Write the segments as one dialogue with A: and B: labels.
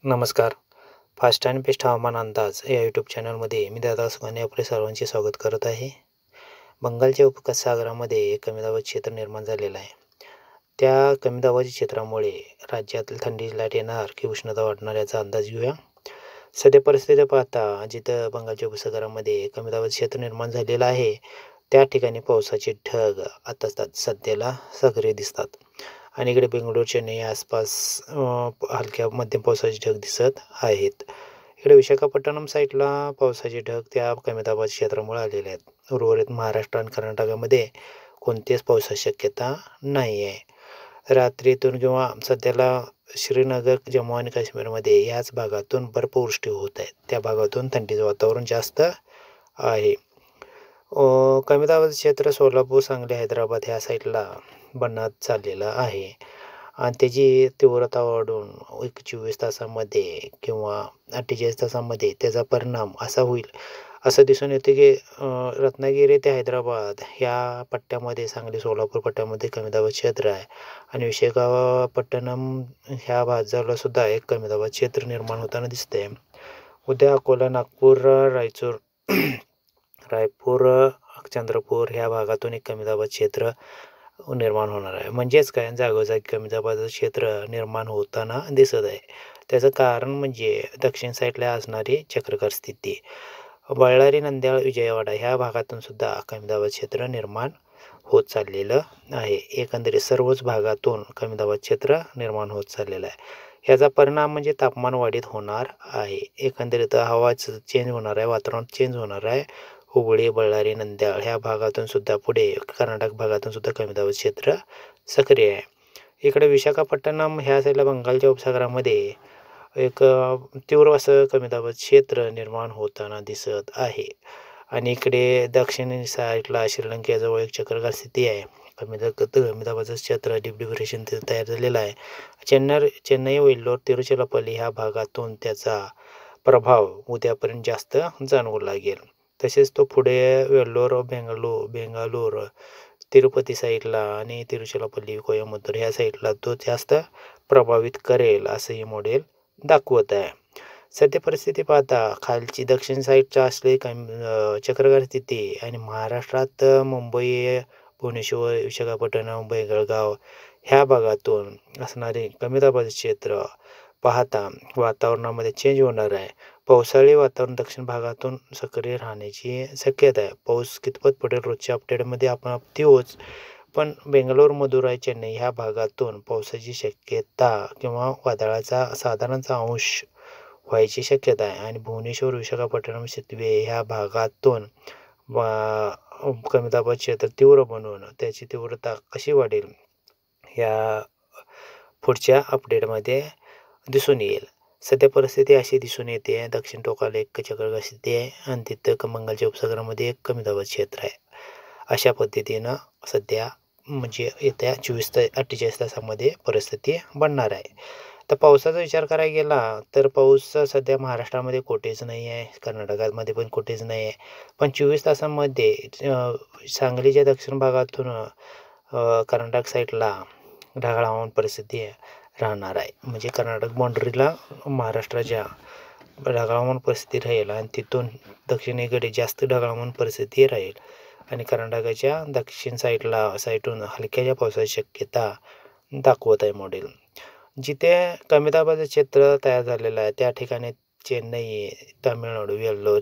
A: नमस्कार. Fast and best हवामान अंदाज या यूट्यूब चॅनलमध्ये मी दादा सुखाने आपले सर्वांचे स्वागत करत आहे. बंगालच्या उपसागरामध्ये एक कमी दाबाचे क्षेत्र निर्माण झालेलं आहे. त्या कमी दाबाच्या क्षेत्रामुळे राज्यातील थंडीची लाट येणार की उष्णता वाढणार याचा अंदाज घेऊया. सध्या परिस्थिती पाहता जिथं बंगालच्या उपसागरामध्ये कमी दाबाचे क्षेत्र निर्माण झालेलं आहे, त्या ठिकाणी पावसाचे ढग आता सध्याला सक्रिय दिसतात. आणि इकडे बेंगळूर, चेन्नई आसपास हलक्या मध्यम पावसाचे ढग दिसत आहेत. इकडे विशाखापट्टणम साईडला पावसाचे ढग त्या कमी दाबाच्या क्षेत्रामुळे आलेले आहेत. उर्वरित महाराष्ट्र आणि कर्नाटकामध्ये कोणतीच पावसाची शक्यता नाही आहे. रात्रीतून किंवा सध्याला श्रीनगर, जम्मू आणि काश्मीरमध्ये याच भागातून बर्फवृष्टी होत आहे. त्या भागातून थंडीचं वातावरण जास्त आहे. कमी दाबाचं क्षेत्र सोलापूर, सांगली, हैदराबाद ह्या साईडला बनत चाललेलं आहे आणि त्याची तीव्रता वाढून 24 तासामध्ये किंवा 48 तासामध्ये त्याचा परिणाम असा होईल असं दिसून येते की रत्नागिरी ते हैदराबाद ह्या पट्ट्यामध्ये, सांगली सोलापूर पट्ट्यामध्ये कमी दाबाचं क्षेत्र आहे आणि विशाखापट्टणम ह्या बाजूला सुद्धा एक कमी दाबाचं क्षेत्र निर्माण होताना दिसते. उद्या अकोला, नागपूर, रायपूर, चंद्रपूर ह्या भागातून एक कमी दाबाचं क्षेत्र निर्माण होणार आहे. म्हणजेच काय, जागोजागी कमी दाबाचं क्षेत्र निर्माण होताना दिसत आहे. त्याचं कारण म्हणजे दक्षिण साईडला असणारी चक्राकार स्थिती. बळ्ळारी, नंद्याळ, विजयवाडा ह्या भागातून सुद्धा कमी दाबाचं क्षेत्र निर्माण होत चाललेलं आहे. एकंदरीत सर्वच भागातून कमी दाबाचं क्षेत्र निर्माण होत चाललेलं आहे. याचा परिणाम म्हणजे तापमान वाढीत होणार आहे. एकंदरीत हवाच चेंज होणार आहे, वातावरण चेंज होणार आहे. हुबळी, बळ्ळारी, नंद्याळ ह्या भागातून सुद्धा पुढे कर्नाटक भागातून सुद्धा कमी दाबाचं क्षेत्र सक्रिय आहे. इकडे विशाखापट्टणम ह्या साईडला बंगालच्या उपसागरामध्ये एक तीव्र असं कमी दाबाचं क्षेत्र निर्माण होताना दिसत आहे आणि इकडे दक्षिण साईडला श्रीलंकेजवळ एक चक्राकार स्थिती आहे. कमी दाबाचं क्षेत्र डीप डिप्रेशन तयार झालेलं आहे. चेन्नई, वेल्लोर, तिरुचिरापल्ली ह्या भागातून त्याचा प्रभाव उद्यापर्यंत जास्त जाणवू लागेल. तसेच तो पुढे वेल्लोर, बेंगळूर, तिरुपती साईडला आणि तिरुचिरापल्ली, कोयंबतूर ह्या साईडला तो जास्त प्रभावित करेल असं हे मॉडेल दाखवत आहे. सध्या परिस्थिती पाहता खालची दक्षिण साईडच्या असलेली चक्राकार स्थिती आणि महाराष्ट्रात मुंबई, भुवनेश्वर, विशाखापट्टणम, बेळगाव ह्या भागातून असणारे कमी दाबाचे क्षेत्र पाहता वातावरणामध्ये चेंज होणार आहे. पावसाळी वातावरण दक्षिण भागातून सक्रिय राहण्याची शक्यता आहे. पाऊस कितपत पडेल रोजच्या अपडेटमध्ये आपण देऊच, पण बेंगलोर, मदुराई, चेन्नई ह्या भागातून पावसाची शक्यता किंवा वादळाचा साधारणचा अंश व्हायची शक्यता आहे आणि भुवनेश्वर, विशाखापट्टणम, सितवे ह्या भागातून कमी दाबाचे क्षेत्र तीव्र बनवून त्याची तीव्रता कशी वाढेल ह्या पुढच्या अपडेटमध्ये दिसून येईल. सध्या परिस्थिती अशी दिसून येते, दक्षिण टोकाला एक चक्राकार स्थिती आहे आणि तिथं बंगालच्या उपसागरामध्ये एक कमी दाबाचं क्षेत्र आहे. अशा पद्धतीनं सध्या म्हणजे येत्या 24 ते 48 तासामध्ये परिस्थिती बनणार आहे. तर पावसाचा विचार करायला गेला तर पाऊस सध्या महाराष्ट्रामध्ये कुठेच नाही आहे, कर्नाटकामध्ये पण कुठेच नाही आहे. पण 24 तासांमध्ये सांगलीच्या दक्षिण भागातून कर्नाटक साईडला ढगाळ हवामान परिस्थिती राहणार आहे. म्हणजे कर्नाटक बाँड्रीला महाराष्ट्राच्या ढगाळ हवामान परिस्थिती राहील आणि तिथून दक्षिणेकडे जास्त ढगाळ हवामान परिस्थिती राहील आणि कर्नाटकाच्या दक्षिण साईडून हलक्याच्या पावसाची शक्यता दाखवत आहे मॉडेल. जिथे कमी दाबाचं क्षेत्र तयार झालेलं आहे त्या ठिकाणी चेन्नई, तामिळनाडू, वेल्लोर,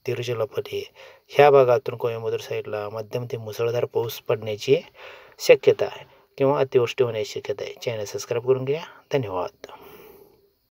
A: तिरुचिरापल्ली ह्या भागातून कोयंबतूर साईडला मध्यम ते मुसळधार पाऊस पडण्याची शक्यता आहे किंवा अतिवृष्टी होण्याची शक्यता आहे. चॅनल सबस्क्राईब करून घ्या. धन्यवाद.